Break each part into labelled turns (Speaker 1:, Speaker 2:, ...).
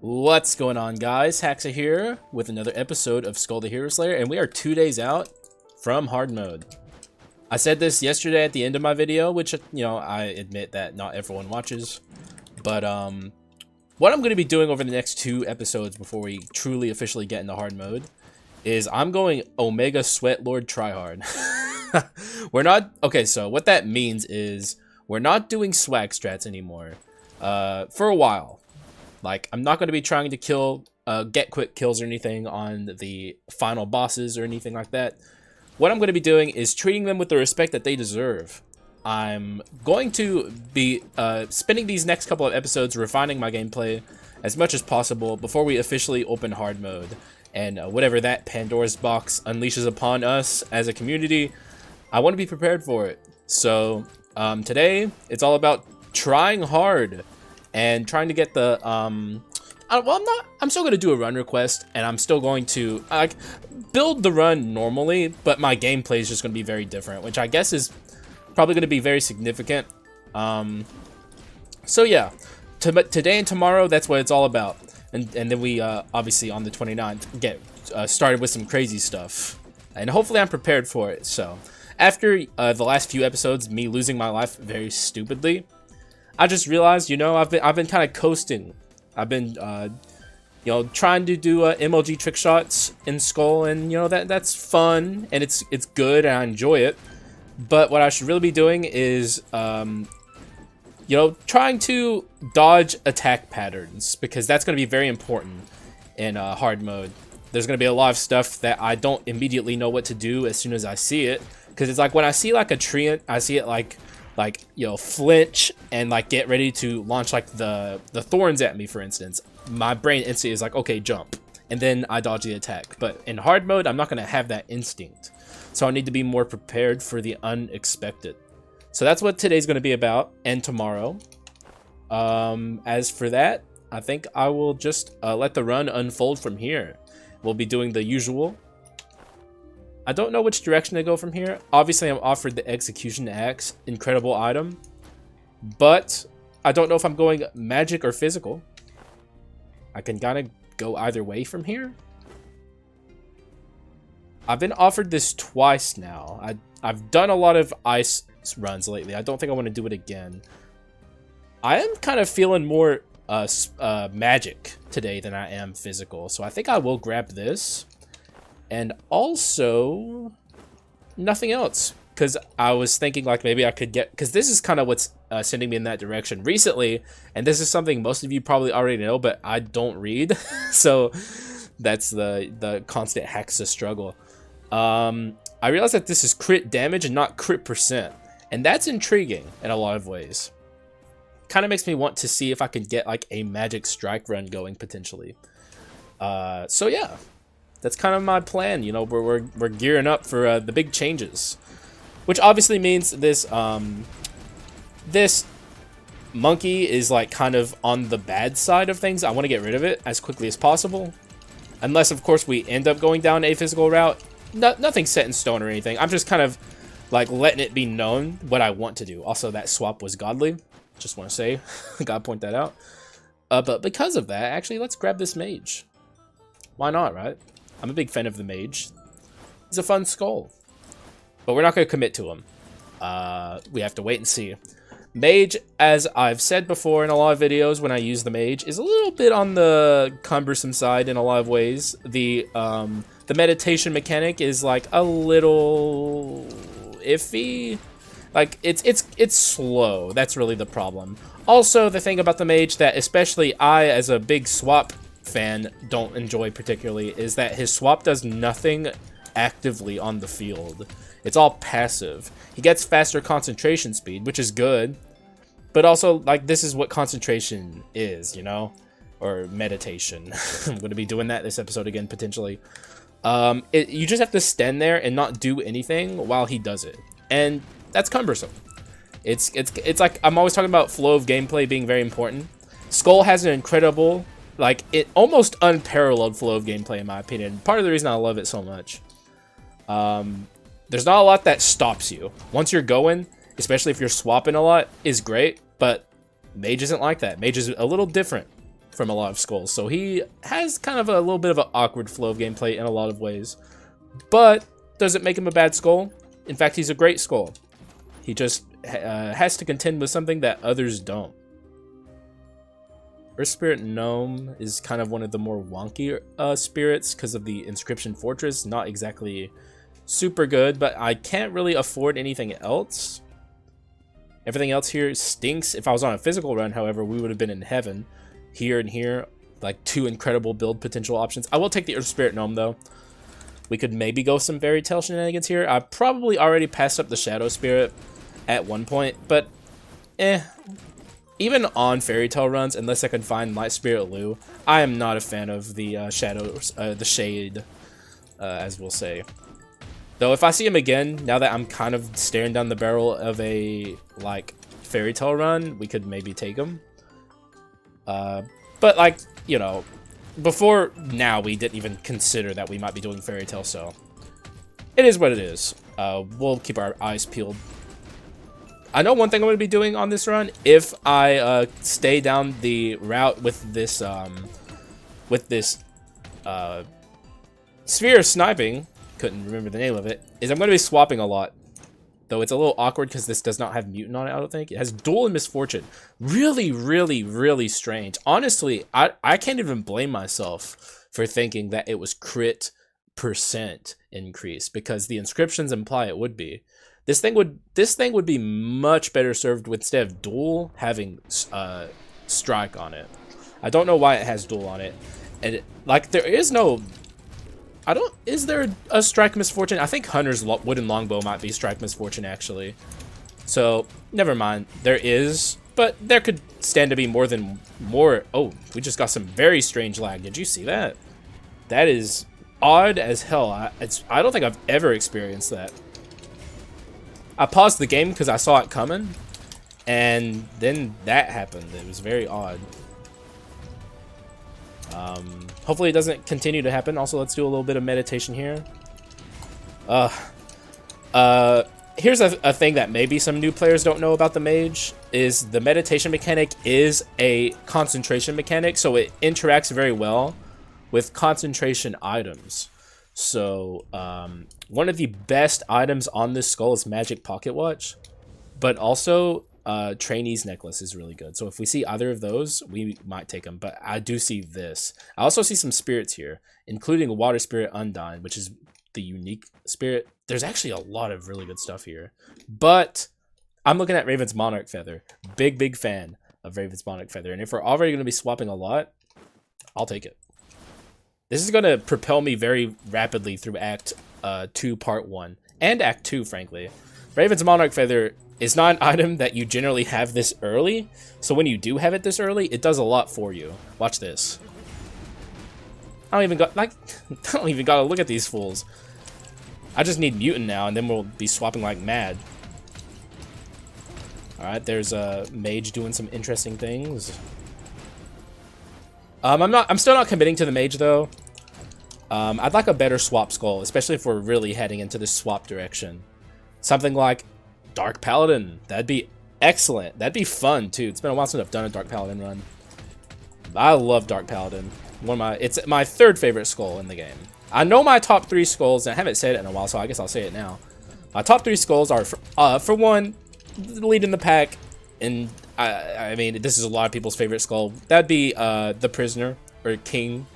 Speaker 1: What's going on, guys? Haxa here with another episode of Skul the Hero Slayer, and we are 2 days out from hard mode. I said this yesterday at the end of my video, which, I admit that not everyone watches, but what I'm going to be doing over the next 2 episodes before we truly officially get into hard mode is I'm going Omega Sweatlord Tryhard. We're not okay. So what that means is we're not doing swag strats anymore for a while. Like, I'm not going to be trying to get quick kills or anything on the final bosses or anything like that. What I'm going to be doing is treating them with the respect that they deserve. I'm going to be spending these next couple of episodes refining my gameplay as much as possible before we officially open hard mode. And whatever that Pandora's box unleashes upon us as a community, I want to be prepared for it. So today, it's all about trying hard and trying to get the I'm still going to do a run request, and I'm still going to build the run normally, but my gameplay is just going to be very different, which I guess is probably going to be very significant. So yeah, today and tomorrow, that's what it's all about. And then we obviously on the 29th get started with some crazy stuff, and hopefully I'm prepared for it. So after the last few episodes, me losing my life very stupidly, I just realized, I've been kind of coasting. I've been, trying to do MLG trick shots in Skul, and that's fun and it's good and I enjoy it. But what I should really be doing is, trying to dodge attack patterns, because that's going to be very important in hard mode. There's going to be a lot of stuff that I don't immediately know what to do as soon as I see it, because it's like when I see like a treant, I see it like flinch and get ready to launch the thorns at me, for instance. My brain instantly is like, okay, jump, and then I dodge the attack. But in hard mode, I'm not going to have that instinct, so I need to be more prepared for the unexpected. So that's what today's going to be about, and tomorrow. As for that, I think I will just let the run unfold from here. We'll be doing the usual. I don't know which direction to go from here. Obviously, I'm offered the Execution Axe, incredible item, but I don't know if I'm going magic or physical. I can kind of go either way from here. I've been offered this twice now. I've done a lot of ice runs lately. I don't think I want to do it again. I am kind of feeling more magic today than I am physical, so I think I will grab this. And also nothing else, because I was thinking maybe I could get, because this is kind of what's sending me in that direction recently, and this is something most of you probably already know, but I don't read. So that's the constant Haxa struggle. I realized that this is crit damage and not crit percent, and that's intriguing in a lot of ways. Kind of makes me want to see if I can get a magic strike run going potentially. So yeah, that's kind of my plan. We're gearing up for the big changes, which obviously means this this monkey is kind of on the bad side of things. I want to get rid of it as quickly as possible, unless of course we end up going down a physical route. Nothing set in stone or anything. I'm just kind of letting it be known what I want to do. Also, that swap was godly. Just want to say, gotta point that out. But because of that, actually, let's grab this mage. Why not, right? I'm a big fan of the mage. He's a fun Skul. But we're not going to commit to him. We have to wait and see. Mage, as I've said before in a lot of videos when I use the mage, is a little bit on the cumbersome side in a lot of ways. The meditation mechanic is a little iffy. It's slow. That's really the problem. Also, the thing about the mage that especially I, as a big swap fan, don't enjoy particularly is that his swap does nothing actively on the field. It's all passive. He gets faster concentration speed, which is good, but also this is what concentration is, or meditation. I'm going to be doing that this episode again potentially. You just have to stand there and not do anything while he does it, and that's cumbersome. It's I'm always talking about flow of gameplay being very important. Skul has an incredible, it almost unparalleled flow of gameplay in my opinion. Part of the reason I love it so much. There's not a lot that stops you. Once you're going, especially if you're swapping a lot, is great, but Mage isn't like that. Mage is a little different. from a lot of skulls, so he has kind of a little bit of an awkward flow of gameplay in a lot of ways. But does it make him a bad skull? In fact, he's a great skull. He just has to contend with something that others don't. Earth Spirit Gnome is kind of one of the more wonky spirits because of the Inscription Fortress. Not exactly super good, but I can't really afford anything else. Everything else here stinks. If I was on a physical run, however, we would have been in heaven. Here and here, like 2 incredible build potential options. I will take the Earth Spirit Gnome, though. We could maybe go some Fairy Tale shenanigans here. I probably already passed up the Shadow Spirit at one point, but even on Fairy Tale runs, unless I can find Light Spirit Lu, I am not a fan of the shadows, the shade, as we'll say. Though if I see him again, now that I'm kind of staring down the barrel of a like Fairy Tale run, we could maybe take him. But like, you know, before now we didn't even consider that we might be doing Fairy Tale, so it is what it is. We'll keep our eyes peeled. I know one thing I'm going to be doing on this run, if I stay down the route with this sphere sniping, couldn't remember the name of it, is I'm going to be swapping a lot. Though it's a little awkward because this does not have mutant on it, I don't think. It has duel and misfortune. Really, really, really strange. Honestly, I can't even blame myself for thinking that it was crit % increase, because the inscriptions imply it would be. This thing would be much better served with, instead of duel, having strike on it. I don't know why it has duel on it. And like there is no, is there a strike misfortune? I think Hunter's wooden longbow might be strike misfortune actually. So never mind. There is, but there could stand to be more. Oh, we just got some very strange lag. Did you see that? That is odd as hell. I don't think I've ever experienced that. I paused the game because I saw it coming, and then that happened. It was very odd. Hopefully it doesn't continue to happen. Also, let's do a little bit of meditation here. Here's a thing that maybe some new players don't know about the mage, is the meditation mechanic is a concentration mechanic, so it interacts very well with concentration items. So one of the best items on this skull is Magic Pocket Watch, but also Trainee's Necklace is really good. So if we see either of those, we might take them, but I do see this. I also see some spirits here, including Water Spirit Undyne, which is the unique spirit. There's actually a lot of really good stuff here, but I'm looking at Raven's Monarch Feather. Big fan of Raven's Monarch Feather, and if we're already going to be swapping a lot, I'll take it. This is going to propel me very rapidly through Act 2, Part 1, and Act 2, frankly. Raven's Monarch Feather is not an item that you generally have this early, so when you do have it this early, it does a lot for you. Watch this. I don't even gotta look at these fools. I just need Mutant now, and then we'll be swapping like mad. Alright, there's a mage doing some interesting things. I'm still not committing to the mage though. I'd like a better swap skull, especially if we're really heading into this swap direction. Something like Dark Paladin. That'd be excellent. That'd be fun too. It's been a while since I've done a Dark Paladin run. I love Dark Paladin. It's my 3rd favorite skull in the game. I know my top 3 skulls, and I haven't said it in a while, so I guess I'll say it now. My top 3 skulls are, for one, leading the pack, and I mean, this is a lot of people's favorite skull. That'd be the Prisoner, or King.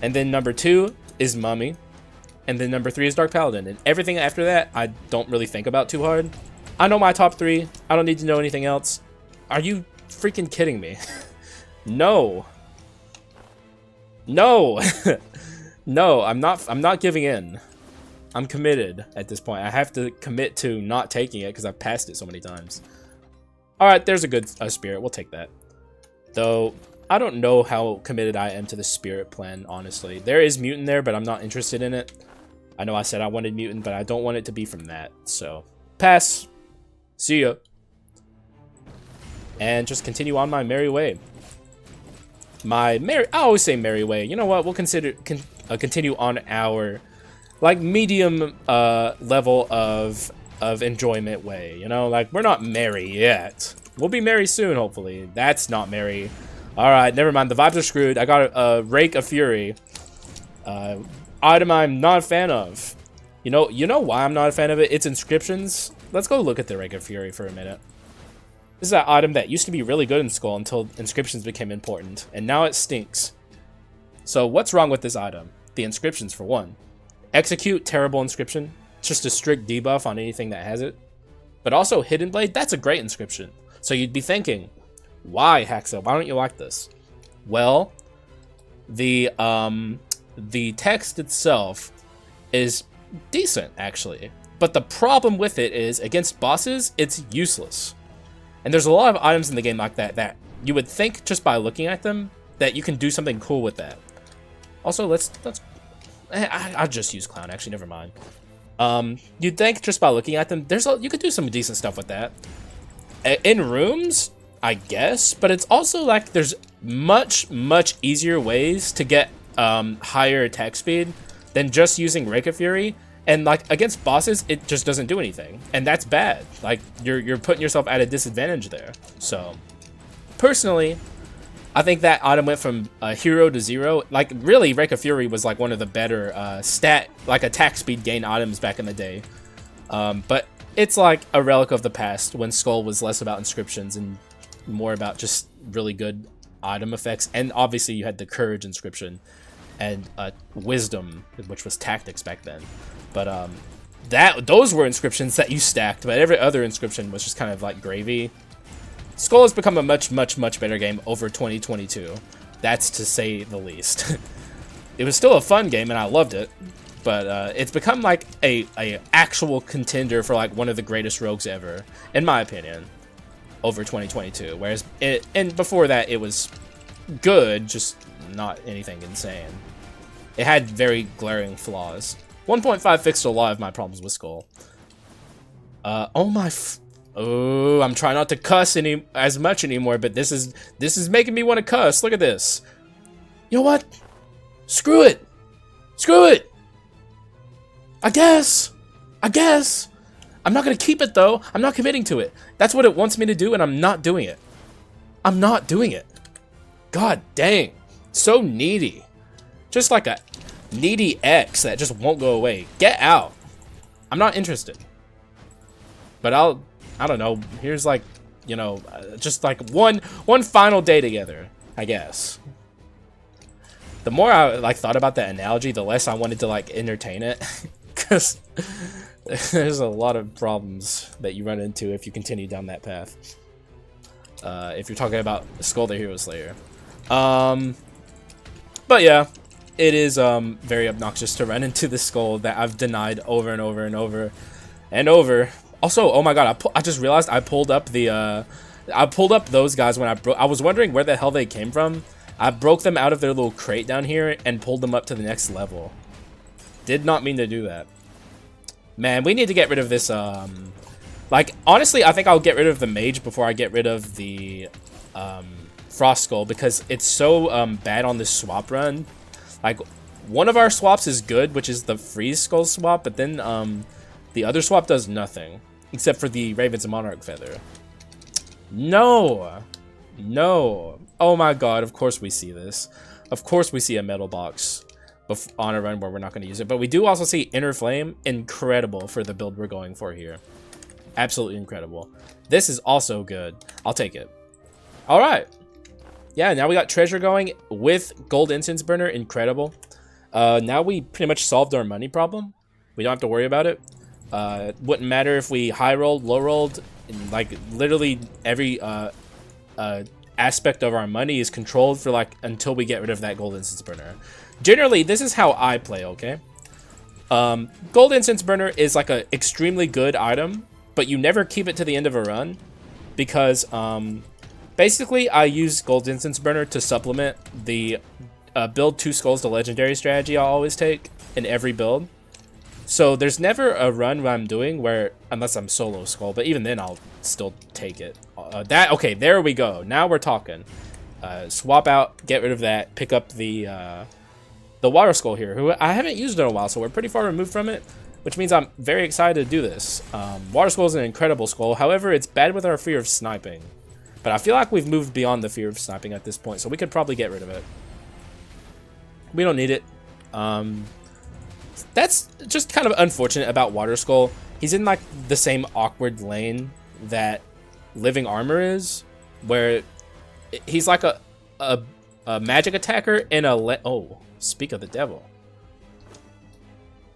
Speaker 1: And then number 2 is Mummy. And then number 3 is Dark Paladin. And everything after that, I don't really think about too hard. I know my top 3. I don't need to know anything else. Are you freaking kidding me? No. No. No, I'm not giving in. I'm committed at this point. I have to commit to not taking it because I've passed it so many times. Alright, there's a good spirit. We'll take that. Though, I don't know how committed I am to the spirit plan, honestly. There is mutant there, but I'm not interested in it. I know I said I wanted mutant, but I don't want it to be from that. So, pass. See ya. And just continue on my merry way. I always say merry way. You know what? We'll continue on our like medium level of enjoyment way. You know, like we're not merry yet. We'll be merry soon, hopefully. That's not merry. All right, never mind. The vibes are screwed. I got a Rake of Fury. Item I'm not a fan of. You know why I'm not a fan of it? It's inscriptions. Let's go look at the Rake of Fury for a minute. This is that item that used to be really good in Skul until inscriptions became important, and now it stinks. So what's wrong with this item? The inscriptions, for one. Execute, terrible inscription. It's just a strict debuff on anything that has it. But also Hidden Blade, that's a great inscription. So you'd be thinking, why, Haxa? Why don't you like this? Well, the text itself is decent, actually. But the problem with it is, against bosses, it's useless. And there's a lot of items in the game like that you would think just by looking at them that you can do something cool with that. Also, I'll just use Clown, actually, never mind. You'd think just by looking at them, you could do some decent stuff with that. In rooms, I guess, but it's also like there's much easier ways to get higher attack speed than just using Rake of Fury. And like against bosses, it just doesn't do anything, and that's bad. Like you're putting yourself at a disadvantage there. So personally, I think that item went from hero to zero. Like really, Rake of Fury was like one of the better attack speed gain items back in the day. But it's like a relic of the past when Skul was less about inscriptions and more about just really good item effects. And obviously you had the courage inscription and wisdom, which was tactics back then. But those were inscriptions that you stacked, but every other inscription was just kind of like gravy. Skul has become a much better game over 2022. That's to say the least. It was still a fun game and I loved it, but it's become like a actual contender for like one of the greatest rogues ever, in my opinion, over 2022. Whereas and before that it was good, just not anything insane. It had very glaring flaws. 1.5 fixed a lot of my problems with Skul. Oh, I'm trying not to cuss as much anymore, but this is making me want to cuss. Look at this. You know what? Screw it. Screw it. I guess. I'm not gonna keep it though. I'm not committing to it. That's what it wants me to do, and I'm not doing it. I'm not doing it. God dang. So needy. Just like a needy ex that just won't go away. Get out. I'm not interested. But I don't know. Here's like, you know, just like one final day together, I guess. The more I like thought about that analogy, the less I wanted to like entertain it, because there's a lot of problems that you run into if you continue down that path. If you're talking about Skul the Hero Slayer. But yeah, it is very obnoxious to run into the Skul that I've denied over and over and over and over. Also, oh my god, I just realized I pulled up those guys when I was wondering where the hell they came from. I broke them out of their little crate down here and pulled them up to the next level. Did not mean to do that. Man, we need to get rid of this, like, honestly, I think I'll get rid of the mage before I get rid of the, Frost Skull, because it's so, bad on this swap run. Like, one of our swaps is good, which is the Freeze Skull swap, but then, the other swap does nothing, except for the Ravens and Monarch Feather. No! No! Oh my god, of course we see this. Of course we see a metal box on a run where we're not going to use it. But we do also see Inner Flame. Incredible for the build we're going for here. Absolutely incredible. This is also good. I'll take it. Alright. Yeah, now we got treasure going with Gold Incense Burner. Incredible. Now we pretty much solved our money problem. We don't have to worry about it. Wouldn't matter if we high rolled, low rolled, like literally every aspect of our money is controlled for like until we get rid of that Gold Incense Burner. Generally, this is how I play, okay? Gold Incense Burner is like a extremely good item, but you never keep it to the end of a run because basically I use Gold Incense Burner to supplement the build 2 skulls to legendary strategy I always take in every build. So there's never a run where I'm doing where, unless I'm solo Skul, but even then I'll still take it. Okay, there we go. Now we're talking. Swap out, get rid of that, pick up the Water Skull here, who I haven't used in a while, so we're pretty far removed from it, which means I'm very excited to do this. Water Skull is an incredible skull. However, it's bad with our fear of sniping. But I feel like we've moved beyond the fear of sniping at this point, so we could probably get rid of it. We don't need it. That's just kind of unfortunate about Water Skull. He's in like the same awkward lane that Living Armor is, where he's like a magic attacker in a oh, speak of the devil.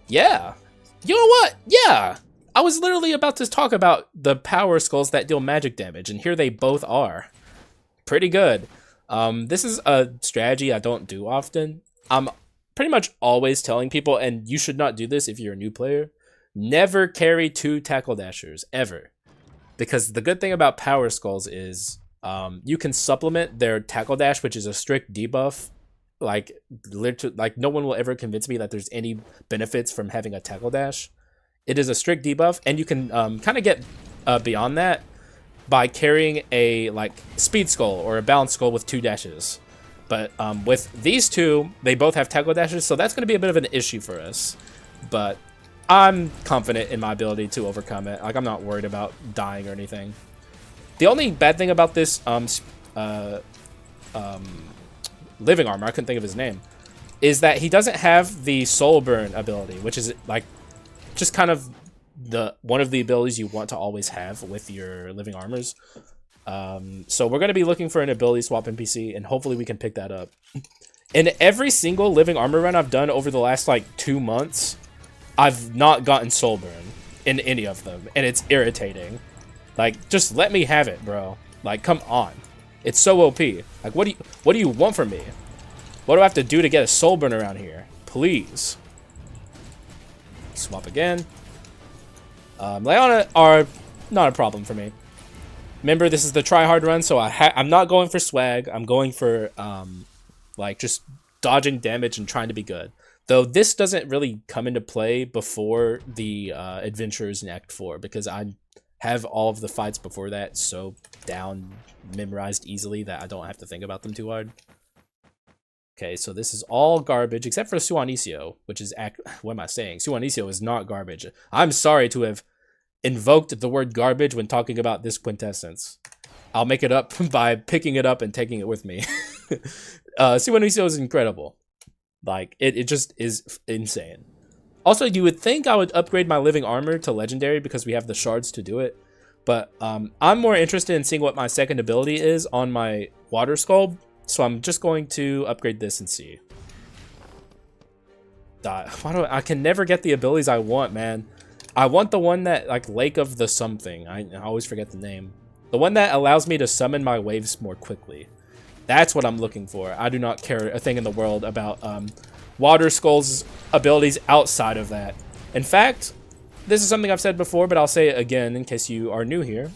Speaker 1: Yeah, you know what? Yeah, I was literally about to talk about the power skulls that deal magic damage, and here they both are. Pretty good. This is a strategy I don't do often. I'm pretty much always telling people, and you should not do this if you're a new player, never carry 2 tackle dashers, ever. Because the good thing about power skulls is you can supplement their tackle dash, which is a strict debuff. Like, literally, like no one will ever convince me that there's any benefits from having a tackle dash. It is a strict debuff, and you can kind of get beyond that by carrying a like speed skull or a balance skull with 2 dashes. But with these two, they both have tackle dashes, so that's going to be a bit of an issue for us. But I'm confident in my ability to overcome it. Like, I'm not worried about dying or anything. The only bad thing about this Living Armor, I couldn't think of his name, is that he doesn't have the Soul Burn ability, which is like just kind of one of the abilities you want to always have with your Living Armors. So we're going to be looking for an ability swap NPC, and hopefully we can pick that up. In every single Living Armor run I've done over the last like 2 months, I've not gotten Soul Burn in any of them, and it's irritating. Like, just let me have it, bro. Like, come on. It's so OP. Like, what do you want from me? What do I have to do to get a Soul Burn around here? Please. Swap again. Leona are not a problem for me. Remember, this is the try-hard run, so I'm not going for swag. I'm going for, like, just dodging damage and trying to be good. Though this doesn't really come into play before the adventures in Act 4, because I have all of the fights before that so down, memorized easily that I don't have to think about them too hard. Okay, so this is all garbage, except for Suanicio, which is, what am I saying? Suanicio is not garbage. I'm sorry to have invoked the word garbage when talking about this quintessence. I'll make it up by picking it up and taking it with me. Suanicio is incredible. Like, it just is insane. Also, you would think I would upgrade my Living Armor to Legendary because we have the shards to do it. But I'm more interested in seeing what my second ability is on my Water Skull. So I'm just going to upgrade this and see. I can never get the abilities I want, man. I want the one that, like, Lake of the something. I always forget the name. The one that allows me to summon my waves more quickly. That's what I'm looking for. I do not care a thing in the world about Water Skull's abilities outside of that. In fact, this is something I've said before, but I'll say it again in case you are new here.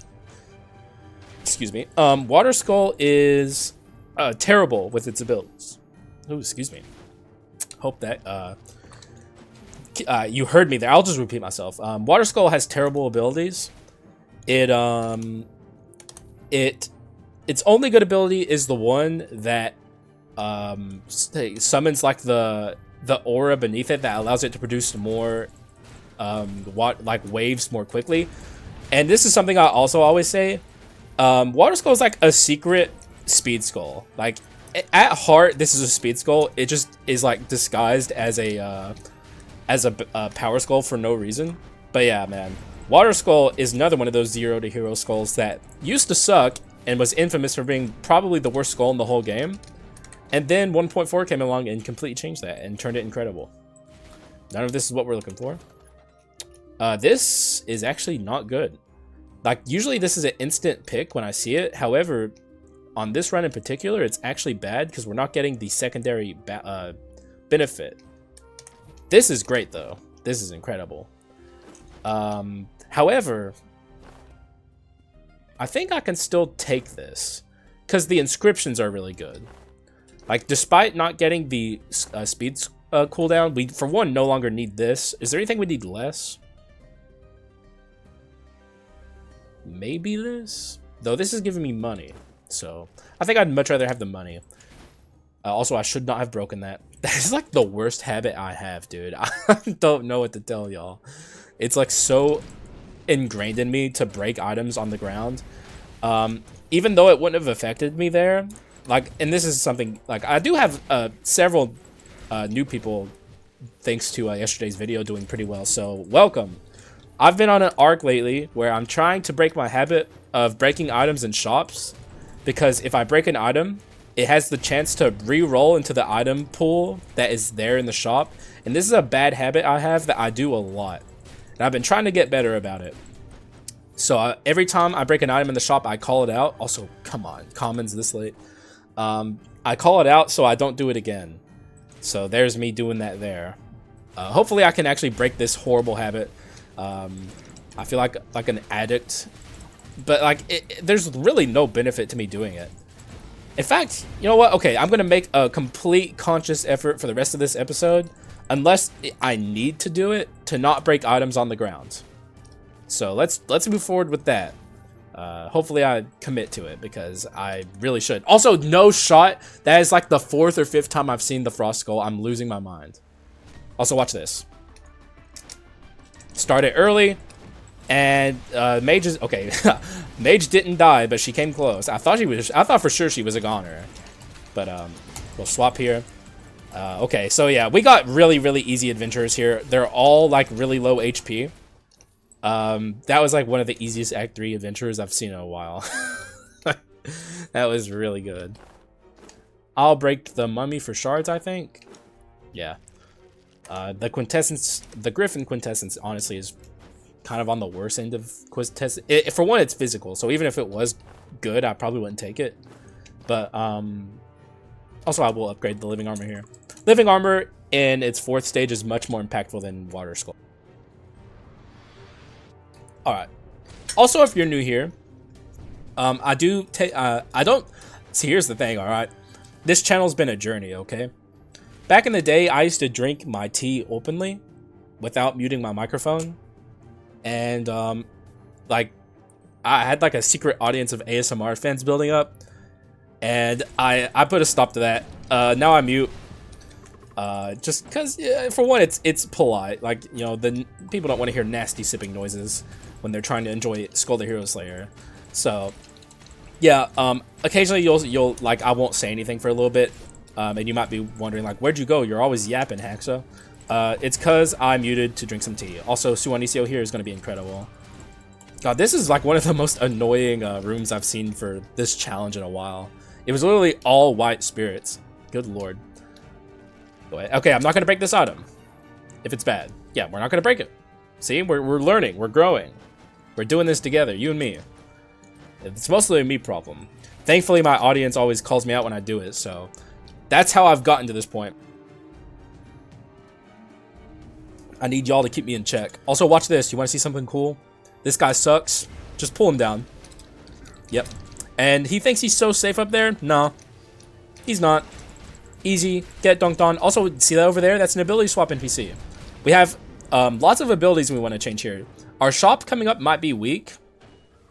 Speaker 1: Excuse me. Water Skull is terrible with its abilities. Oh, excuse me. Hope that you heard me there. I'll just repeat myself. Water Skull has terrible abilities. Its only good ability is the one that summons like the aura beneath it that allows it to produce more like waves more quickly. And this is something I also always say. Water Skull is like a secret speed skull. Like, at heart, this is a speed skull. It just is like disguised as a power skull for no reason. But yeah, man, Water Skull is another one of those 0 to hero skulls that used to suck and was infamous for being probably the worst skull in the whole game. And then 1.4 came along and completely changed that and turned it incredible. None of this is what we're looking for. This is actually not good. Like, usually this is an instant pick when I see it. However, on this run in particular, it's actually bad because we're not getting the secondary benefit. This is great, though. This is incredible. However, I think I can still take this because the inscriptions are really good. Like, despite not getting the speed cooldown, we, for one, no longer need this. Is there anything we need less? Maybe this? Though this is giving me money, so I think I'd much rather have the money. Also, I should not have broken that. That is like the worst habit I have, dude. I don't know what to tell y'all. It's like so ingrained in me to break items on the ground. Even though it wouldn't have affected me there, like, and this is something, like, I do have several new people, thanks to yesterday's video, doing pretty well, so welcome. I've been on an arc lately where I'm trying to break my habit of breaking items in shops, because if I break an item, it has the chance to re-roll into the item pool that is there in the shop, and this is a bad habit I have that I do a lot, and I've been trying to get better about it. So every time I break an item in the shop, I call it out. Also, come on, commons this late. I call it out so I don't do it again. So there's me doing that there. Hopefully I can actually break this horrible habit. I feel like an addict, but like there's really no benefit to me doing it. In fact, you know what? Okay, I'm gonna make a complete conscious effort for the rest of this episode, unless I need to do it, to not break items on the ground. So let's move forward with that. Hopefully I commit to it, because I really should. Also, no shot. That is like the 4th or 5th time I've seen the Frost Skull. I'm losing my mind. Also, watch this. Started early, and Mage is okay. Mage didn't die, but she came close. I thought for sure she was a goner, but we'll swap here. Okay, so yeah, we got really easy adventurers here. They're all like really low HP. That was like one of the easiest Act 3 adventures I've seen in a while. That was really good. I'll break the mummy for shards, I think. Yeah. The quintessence, the Griffin quintessence, honestly, is kind of on the worst end of quintessence. For one, it's physical, so even if it was good, I probably wouldn't take it. But also, I will upgrade the living armor here. Living armor in its 4th stage is much more impactful than Water Skull. Alright. Also, if you're new here, I don't... See, here's the thing, alright? This channel's been a journey, okay? Back in the day, I used to drink my tea openly without muting my microphone. And, like, I had, like, a secret audience of ASMR fans building up. And I put a stop to that. Now I mute. Just because, yeah, for one, it's polite. Like, you know, the people don't want to hear nasty sipping noises when they're trying to enjoy Skul the Hero Slayer. So, yeah, occasionally you'll like, I won't say anything for a little bit, and you might be wondering, like, where'd you go? You're always yapping, Haxa. It's because I muted to drink some tea. Also, Suwanisio here is going to be incredible. God, this is like one of the most annoying rooms I've seen for this challenge in a while. It was literally all white spirits. Good lord. Okay, I'm not going to break this item if it's bad. Yeah, we're not going to break it. See, we're learning, we're growing. We're doing this together, you and me. It's mostly a me problem. Thankfully, my audience always calls me out when I do it, so that's how I've gotten to this point. I need y'all to keep me in check. Also, watch this. You want to see something cool? This guy sucks. Just pull him down. Yep. And he thinks he's so safe up there? No. He's not. Easy. Get dunked on. Also, see that over there? That's an ability swap NPC. We have lots of abilities we want to change here. Our shop coming up might be weak,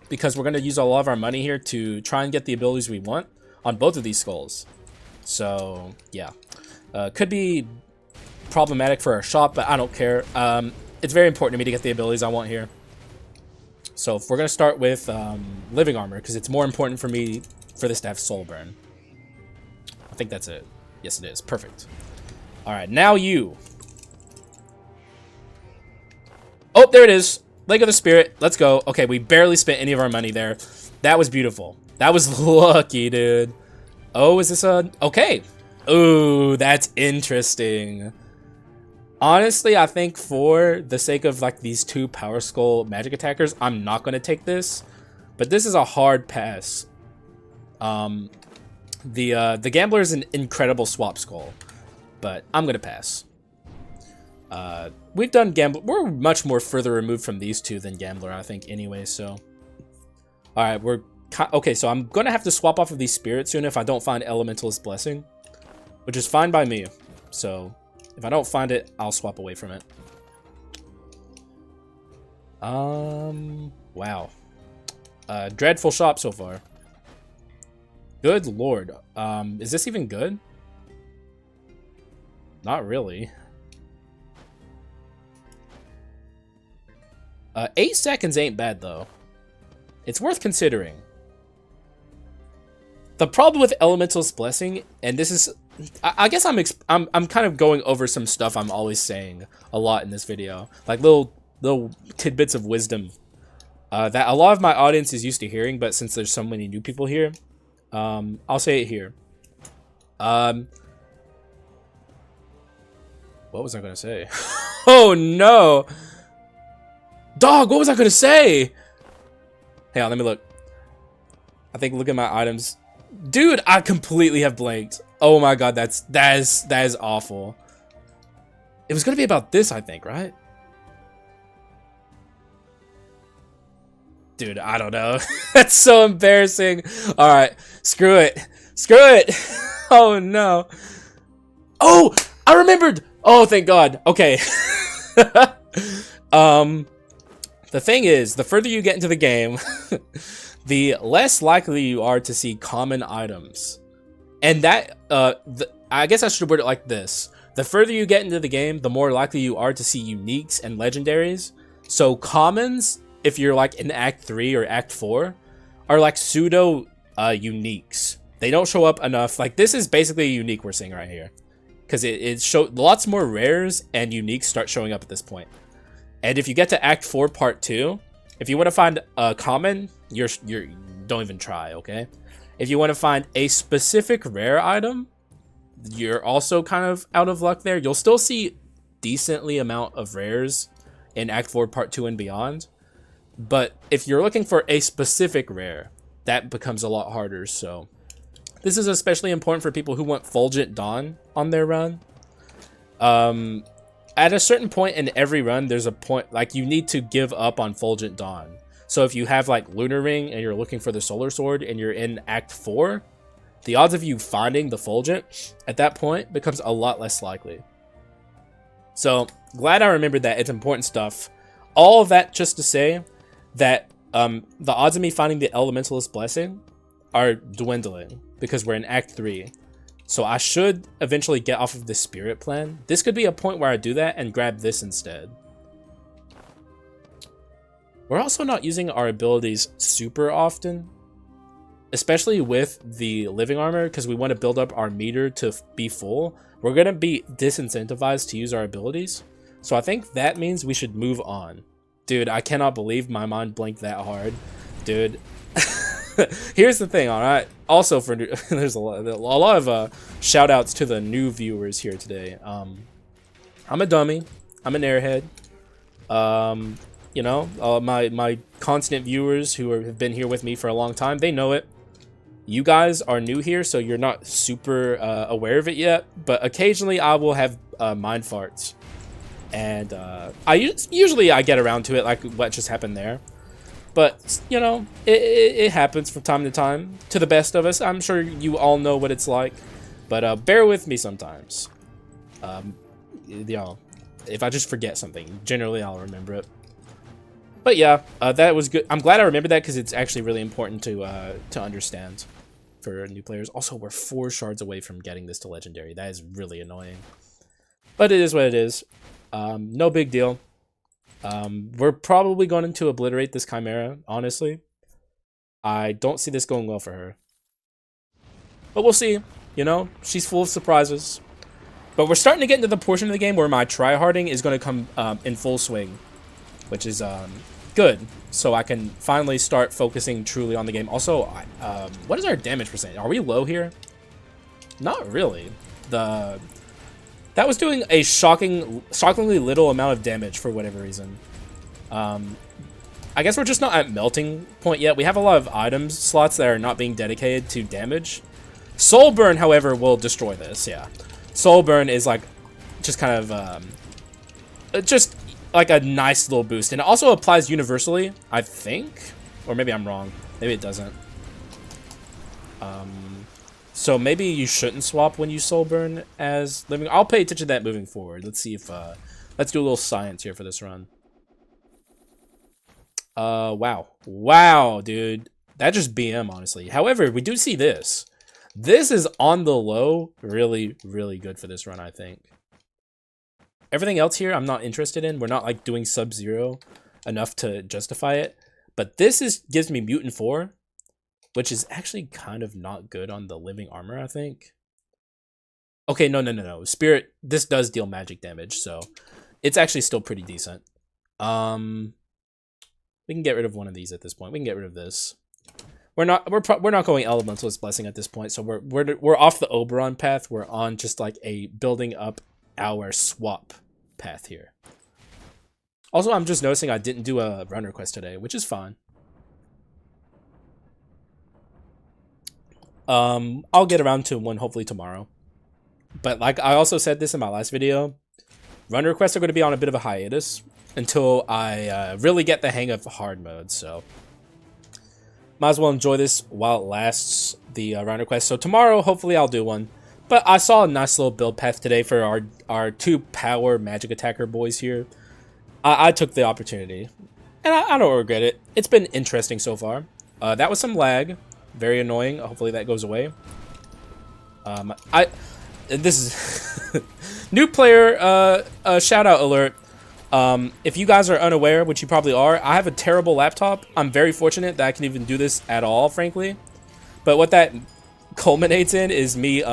Speaker 1: because we're going to use a lot of our money here to try and get the abilities we want on both of these skulls. So, yeah. Could be problematic for our shop, but I don't care. It's very important to me to get the abilities I want here. So, if we're going to start with living armor, because it's more important for me for this to have soul burn. I think that's it. Yes, it is. Perfect. Alright, now you. Oh, there it is. Leg of the Spirit. Let's go. Okay, we barely spent any of our money there. That was beautiful. That was lucky, dude. Oh, is this a... Okay. Ooh, that's interesting. Honestly, I think for the sake of, like, these 2 Power Skull magic attackers, I'm not going to take this. But this is a hard pass. The Gambler is an incredible swap skull. But I'm going to pass. We've done Gambler. We're much more further removed from these 2 than Gambler, I think, anyway, so. Alright, okay, so I'm going to have to swap off of these spirits soon if I don't find Elementalist Blessing, which is fine by me. So, if I don't find it, I'll swap away from it. Wow. Dreadful shop so far. Good lord. Is this even good? Not really. 8 seconds ain't bad, though. It's worth considering. The problem with Elemental's Blessing, and this is, I guess I'm kind of going over some stuff I'm always saying a lot in this video, like little tidbits of wisdom that a lot of my audience is used to hearing, but since there's so many new people here, I'll say it here. What was I gonna say? Oh no, dog! What was I gonna say? Hang on, let me look. I think look at my items. Dude, I completely have blanked. Oh my god, that is awful. It was gonna be about this, I think, right? Dude, I don't know. That's so embarrassing. All right, screw it. Screw it. Oh no. Oh, I remembered. Oh, thank God. Okay. The thing is, the further you get into the game, the less likely you are to see common items. And that, I guess I should word it like this. The further you get into the game, the more likely you are to see uniques and legendaries. So commons, if you're like in Act 3 or Act 4, are like pseudo uniques. They don't show up enough. Like this is basically a unique we're seeing right here. Because it showed lots more rares and uniques start showing up at this point. And if you get to Act 4 Part 2, if you want to find a common, you don't even try, okay? If you want to find a specific rare item, you're also kind of out of luck there. You'll still see decently amount of rares in Act 4 Part 2 and beyond. But if you're looking for a specific rare, that becomes a lot harder. So this is especially important for people who want Fulgent Dawn on their run. At a certain point in every run, there's a point, like, you need to give up on Fulgent Dawn. So if you have, like, Lunar Ring and you're looking for the Solar Sword and you're in Act 4, the odds of you finding the Fulgent at that point becomes a lot less likely. So, glad I remembered that. It's important stuff. All of that just to say that the odds of me finding the Elementalist Blessing are dwindling because we're in Act 3. So I should eventually get off of the Spirit Plan. This could be a point where I do that and grab this instead. We're also not using our abilities super often, especially with the living armor, because we want to build up our meter to be full. We're going to be disincentivized to use our abilities. So I think that means we should move on. Dude, I cannot believe my mind blinked that hard. Dude. Here's the thing, all right? Also, for there's a lot of shout outs to the new viewers here today. I'm a dummy. I'm an airhead. You know, my constant viewers who have been here with me for a long time, they know it. You guys are new here, so you're not super aware of it yet. But occasionally, I will have mind farts, and usually I get around to it, like what just happened there. But, you know, it happens from time to time, to the best of us. I'm sure you all know what it's like, but bear with me sometimes. You know, if I just forget something, generally I'll remember it. But yeah, that was good. I'm glad I remembered that because it's actually really important to understand for new players. Also, we're 4 shards away from getting this to Legendary. That is really annoying. But it is what it is. No big deal. We're probably going to obliterate this Chimera, honestly. I don't see this going well for her. But we'll see. You know, she's full of surprises. But we're starting to get into the portion of the game where my tryharding is going to come in full swing. Which is good. So I can finally start focusing truly on the game. Also, what is our damage percentage? Are we low here? Not really. That was doing a shockingly little amount of damage for whatever reason. I guess we're just not at melting point yet. We have a lot of items slots that are not being dedicated to damage. Soul Burn, however, will destroy this, yeah. Soul Burn is like, just kind of, just like a nice little boost. And it also applies universally, I think. Or maybe I'm wrong. Maybe it doesn't. So maybe you shouldn't swap when you soul burn as living. I'll pay attention to that moving forward. Let's see if let's do a little science here for this run. Wow, dude, that just BM honestly. However, we do see this. This is on the low, really good for this run, I think. Everything else here, I'm not interested in. We're not like doing Sub-Zero enough to justify it. But this gives me Mutant 4. which is actually kind of not good on the living armor, I think. Okay, no. Spirit, this does deal magic damage, so it's actually still pretty decent. We can get rid of one of these at this point. We can get rid of this. We're not going Elementalist Blessing at this point, so we're off the Oberon path. We're on just like a building up our swap path here. Also, I'm just noticing I didn't do a run request today, which is fine. I'll get around to one hopefully tomorrow. But like I also said this in my last video, run requests are going to be on a bit of a hiatus until I really get the hang of hard mode. So might as well enjoy this while it lasts, the run request. So tomorrow, hopefully I'll do one. But I saw a nice little build path today for our 2 power magic attacker boys here. I took the opportunity, and I don't regret it. It's been interesting so far. That was some lag, very annoying. Hopefully that goes away. This is new player shout out alert. If you guys are unaware, which you probably are, I have a terrible laptop. I'm very fortunate that I can even do this at all, frankly. But what that culminates in is me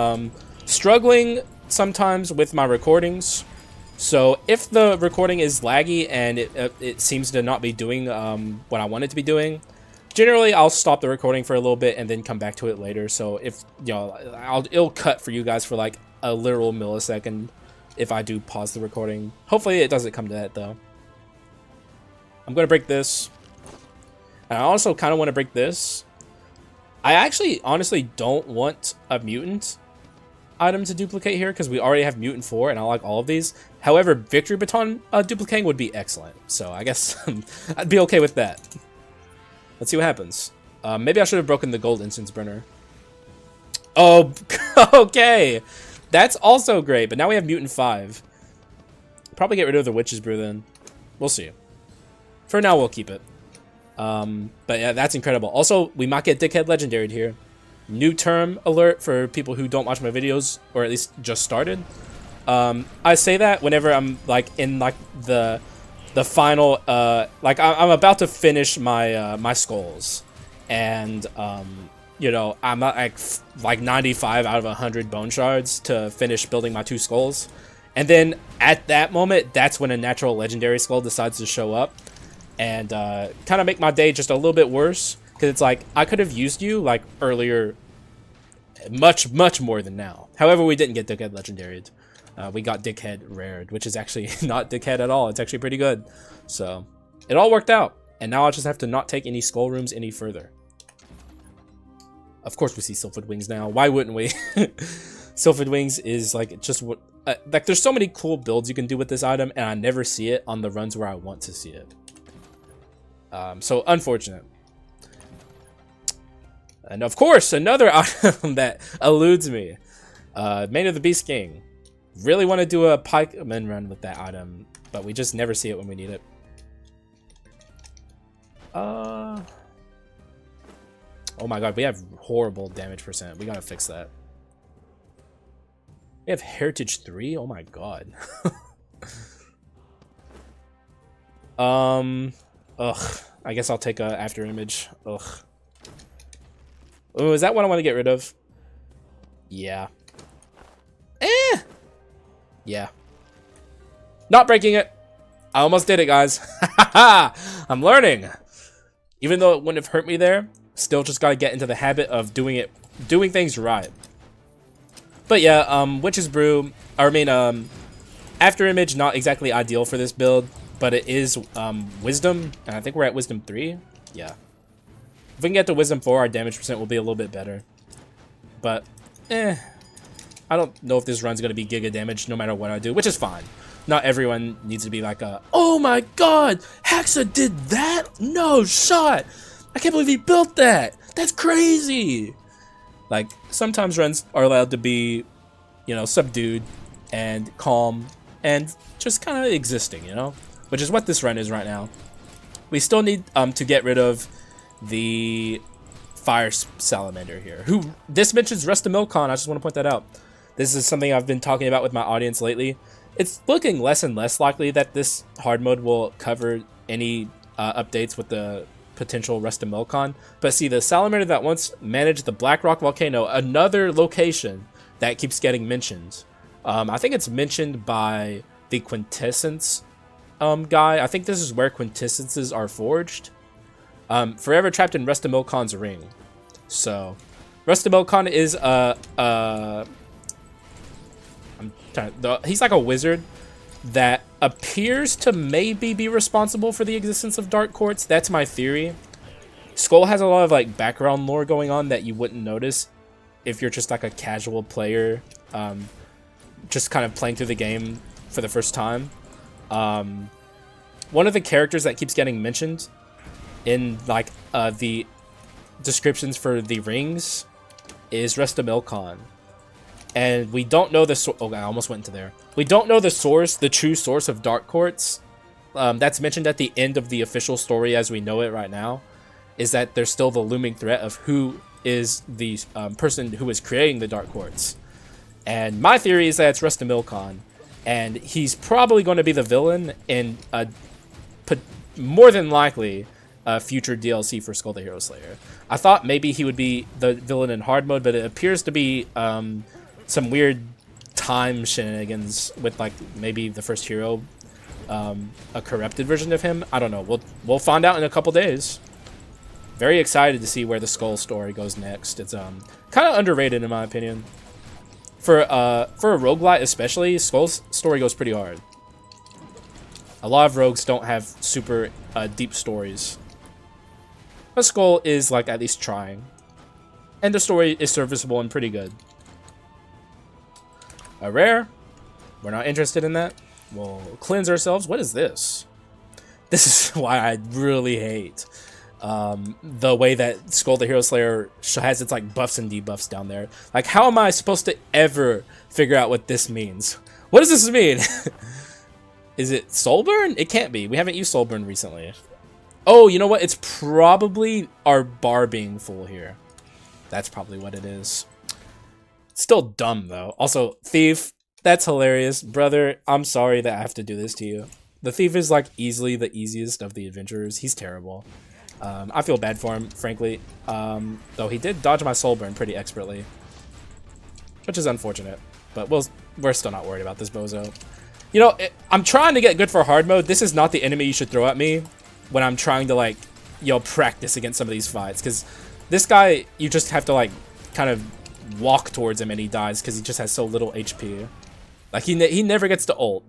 Speaker 1: struggling sometimes with my recordings. So if the recording is laggy and it seems to not be doing what I want it to be doing, generally I'll stop the recording for a little bit and then come back to it later. So if, you know, it'll cut for you guys for like a literal millisecond if I do pause the recording. Hopefully it doesn't come to that though. I'm going to break this. And I also kind of want to break this. I actually honestly don't want a mutant item to duplicate here because we already have mutant 4 and I like all of these. However, victory baton duplicating would be excellent. So I guess I'd be okay with that. Let's see what happens. Maybe I should have broken the gold instance burner. Oh, okay. That's also great, but now we have mutant 5. Probably get rid of the witch's brew then. We'll see. For now, we'll keep it. But yeah, that's incredible. Also, we might get Dickhead Legendary here. New term alert for people who don't watch my videos, or at least just started. I say that whenever I'm like in like the final like I'm about to finish my my skulls, and you know, I'm at like 95 out of 100 bone shards to finish building my 2 skulls, and then at that moment, that's when a natural legendary skull decides to show up and kind of make my day just a little bit worse. Because it's like, I could have used you, like, earlier much more than now. However, we didn't get Dickhead Legendaried. We got Dickhead Rared, which is actually not Dickhead at all. It's actually pretty good. So, it all worked out. And now I just have to not take any skull rooms any further. Of course we see Sylphid Wings now. Why wouldn't we? Sylphid Wings is, like, just what... like, there's so many cool builds you can do with this item, and I never see it on the runs where I want to see it. So, unfortunate. And of course, another item that eludes me. Mane of the Beast King. Really want to do a pikeman run with that item, but we just never see it when we need it. Oh my god, we have horrible damage percent. We gotta fix that. We have Heritage 3? Oh my god. Ugh. I guess I'll take a after image. Ugh. Oh, is that what I want to get rid of? Yeah. Yeah. Not breaking it. I almost did it, guys. I'm learning. Even though it wouldn't have hurt me there, still just gotta get into the habit of doing things right. But yeah, Witch's Brew, after image, not exactly ideal for this build, but it is Wisdom, and I think we're at Wisdom 3. Yeah. If we can get to Wisdom 4, our damage percent will be a little bit better. But, I don't know if this run's going to be giga damage no matter what I do, which is fine. Not everyone needs to be like oh my god, Haxa did that? No shot! I can't believe he built that! That's crazy! Like, sometimes runs are allowed to be, you know, subdued and calm and just kind of existing, you know? Which is what this run is right now. We still need to get rid of the Fire Salamander here, who this mentions Rustamilcon. I just want to point that out. This is something I've been talking about with my audience lately. It's looking less and less likely that this hard mode will cover any updates with the potential Rustamilcon. But see, the salamander that once managed the Black Rock Volcano, another location that keeps getting mentioned. I think it's mentioned by the Quintessence guy. I think this is where Quintessences are forged. Forever trapped in Rustamilcon's ring. So, Rustamilcon is he's like a wizard that appears to maybe be responsible for the existence of dark courts. That's my theory. Skul has a lot of like background lore going on that you wouldn't notice if you're just like a casual player, just kind of playing through the game for the first time. One of the characters that keeps getting mentioned in like the descriptions for the rings is Rustamilcon. And we don't know the oh, I almost went into there. We don't know the source, the true source of dark courts. That's mentioned at the end of the official story as we know it right now. Is that there's still the looming threat of who is the person who is creating the dark courts. And my theory is that it's Rustamilcon. And he's probably going to be the villain in more than likely a future DLC for Skul the Hero Slayer. I thought maybe he would be the villain in hard mode, but it appears to be some weird time shenanigans with like maybe the first hero, a corrupted version of him. I don't know. We'll find out in a couple days. Very excited to see where the Skul story goes next. It's kind of underrated in my opinion. For a roguelite especially, Skul's story goes pretty hard. A lot of rogues don't have super deep stories. But Skul is like at least trying. And the story is serviceable and pretty good. A rare. We're not interested in that. We'll cleanse ourselves. What is this? This is why I really hate the way that Skul the Hero Slayer has its like buffs and debuffs down there. Like, how am I supposed to ever figure out what this means? What does this mean? Is it Soulburn? It can't be. We haven't used Soulburn recently. Oh, you know what? It's probably our bar being full here. That's probably what it is. Still dumb, though. Also, Thief. That's hilarious. Brother, I'm sorry that I have to do this to you. The Thief is, like, easily the easiest of the adventurers. He's terrible. I feel bad for him, frankly. Though he did dodge my Soulburn pretty expertly. Which is unfortunate. But we're still not worried about this bozo. You know, I'm trying to get good for hard mode. This is not the enemy you should throw at me when I'm trying to, like, practice against some of these fights. Because this guy, you just have to, like, kind of walk towards him and he dies because he just has so little HP. Like, he never gets to ult.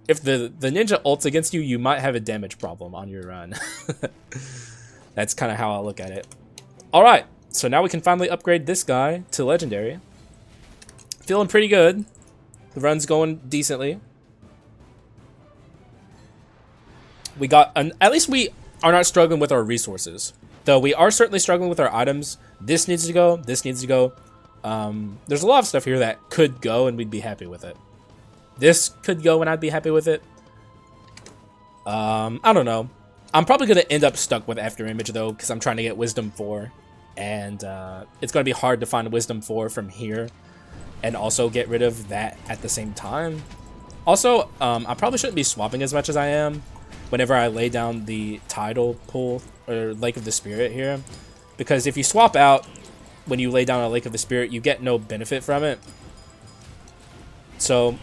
Speaker 1: If the ninja ults against you, you might have a damage problem on your run. That's kind of how I look at it. Alright, so now we can finally upgrade this guy to legendary. Feeling pretty good. The run's going decently. We got at least we are not struggling with our resources, though we are certainly struggling with our items. This needs to go. This needs to go. There's a lot of stuff here that could go and we'd be happy with it. This could go and I'd be happy with it. I don't know. I'm probably going to end up stuck with After Image though, because I'm trying to get Wisdom 4. And it's going to be hard to find Wisdom 4 from here. And also get rid of that at the same time. Also, I probably shouldn't be swapping as much as I am whenever I lay down the tidal pool or Lake of the Spirit here. Because if you swap out when you lay down a Lake of the Spirit, you get no benefit from it. So,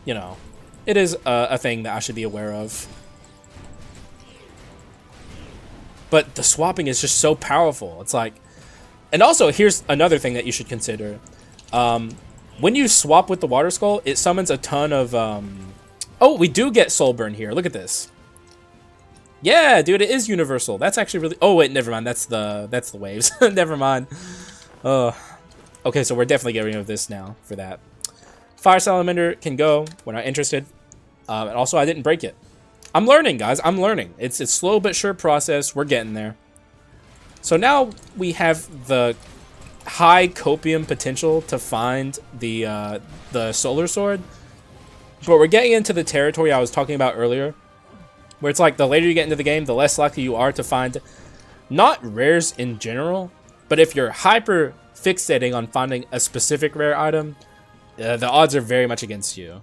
Speaker 1: you know, it is a thing that I should be aware of. But the swapping is just so powerful. It's like... And also, here's another thing that you should consider. When you swap with the Water Skull, it summons a ton of... Oh, we do get Soulburn here. Look at this. Yeah, dude, it is universal. That's actually really... Oh, wait, never mind. That's the waves. Never mind. Okay, so we're definitely getting rid of this now for that. Fire Salamander can go. We're not interested. And also, I didn't break it. I'm learning, guys. I'm learning. It's a slow but sure process. We're getting there. So now we have the high copium potential to find the Solar Sword. But we're getting into the territory I was talking about earlier, where it's like the later you get into the game, the less likely you are to find not rares in general, but if you're hyper fixating on finding a specific rare item, the odds are very much against you.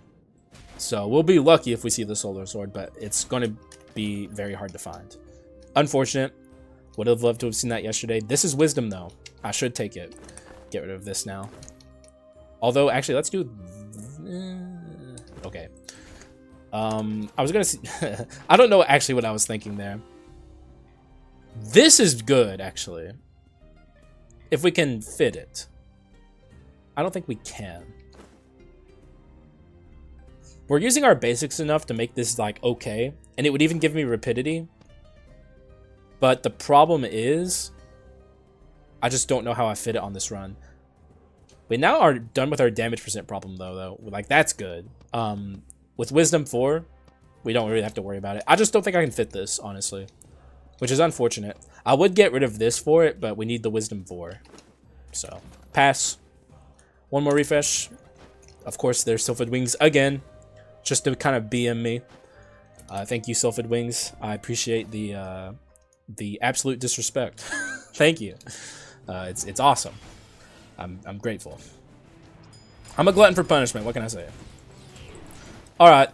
Speaker 1: So we'll be lucky if we see the Solar Sword, but it's going to be very hard to find. Unfortunate. Would have loved to have seen that yesterday. This is wisdom, though. I should take it. Get rid of this now. Although, actually, let's do... okay. I was gonna see... I don't know actually what I was thinking there. This is good, actually. If we can fit it. I don't think we can. We're using our basics enough to make this, like, okay. And it would even give me rapidity. But the problem is... I just don't know how I fit it on this run. We now are done with our damage percent problem, though. Like, that's good. With Wisdom 4, we don't really have to worry about it. I just don't think I can fit this, honestly. Which is unfortunate. I would get rid of this for it, but we need the Wisdom 4. So, pass. One more refresh. Of course, there's Sylphid Wings again. Just to kind of BM me. Thank you, Sylphid Wings. I appreciate the absolute disrespect. Thank you. It's awesome. I'm grateful. I'm a glutton for punishment. What can I say? Alright.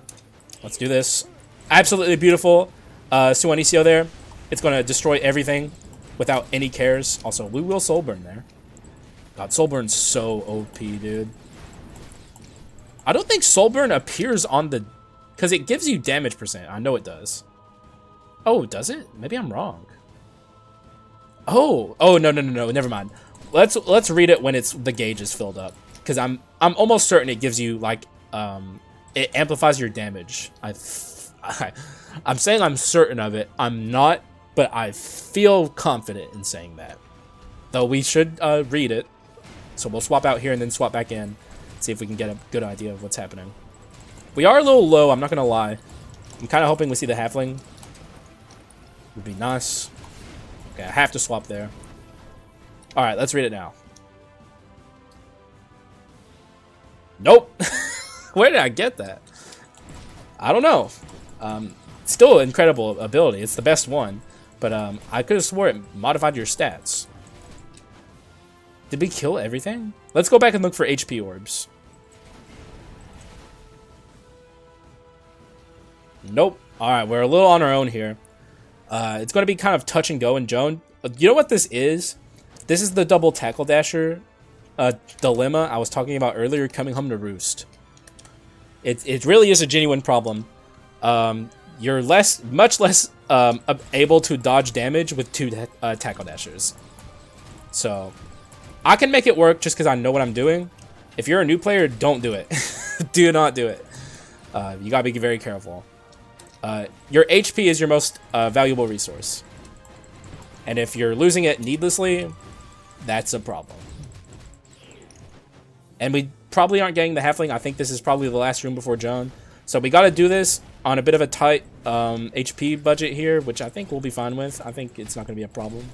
Speaker 1: Let's do this. Absolutely beautiful. Suanicio there. It's going to destroy everything without any cares. Also, we will Soulburn there. God, Soulburn's so OP, dude. I don't think Soulburn appears on the... Because it gives you damage percent. I know it does. Oh, does it? Maybe I'm wrong. Oh, no, never mind. Let's read it when it's the gauge is filled up, because I'm almost certain it gives you, like, it amplifies your damage. I'm saying I'm certain of it. I'm not, but I feel confident in saying that. Though we should read it, so we'll swap out here and then swap back in, see if we can get a good idea of what's happening. We are a little low. I'm not gonna lie. I'm kind of hoping we see the halfling. Would be nice. Okay, I have to swap there. Alright, let's read it now. Nope. Where did I get that? I don't know. Still incredible ability. It's the best one. But I could have swore it modified your stats. Did we kill everything? Let's go back and look for HP orbs. Nope. Alright, we're a little on our own here. It's going to be kind of touch and go in Joan. You know what this is? This is the double tackle dasher dilemma I was talking about earlier, coming home to roost. It really is a genuine problem. You're much less able to dodge damage with two tackle dashers. So I can make it work just because I know what I'm doing. If you're a new player, don't do it. Do not do it. You gotta be very careful. Your HP is your most valuable resource. And if you're losing it needlessly, that's a problem. And we probably aren't getting the halfling. I think this is probably the last room before Joan. So we got to do this on a bit of a tight HP budget here, which I think we'll be fine with. I think it's not going to be a problem.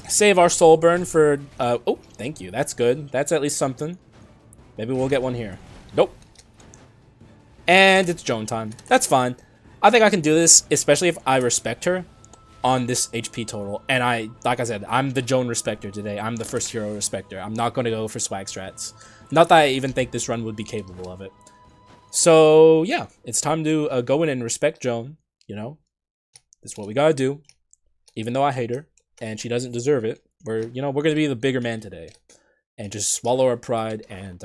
Speaker 1: Save our soul burn for... oh, thank you. That's good. That's at least something. Maybe we'll get one here. Nope. And it's Joan time. That's fine. I think I can do this, especially if I respect her on this HP total. And like I said, I'm the Joan respecter today. I'm the first hero respecter. I'm not going to go for swag strats. Not that I even think this run would be capable of it. So, yeah. It's time to go in and respect Joan. You know? That's what we gotta do. Even though I hate her. And she doesn't deserve it. We're going to be the bigger man today. And just swallow our pride and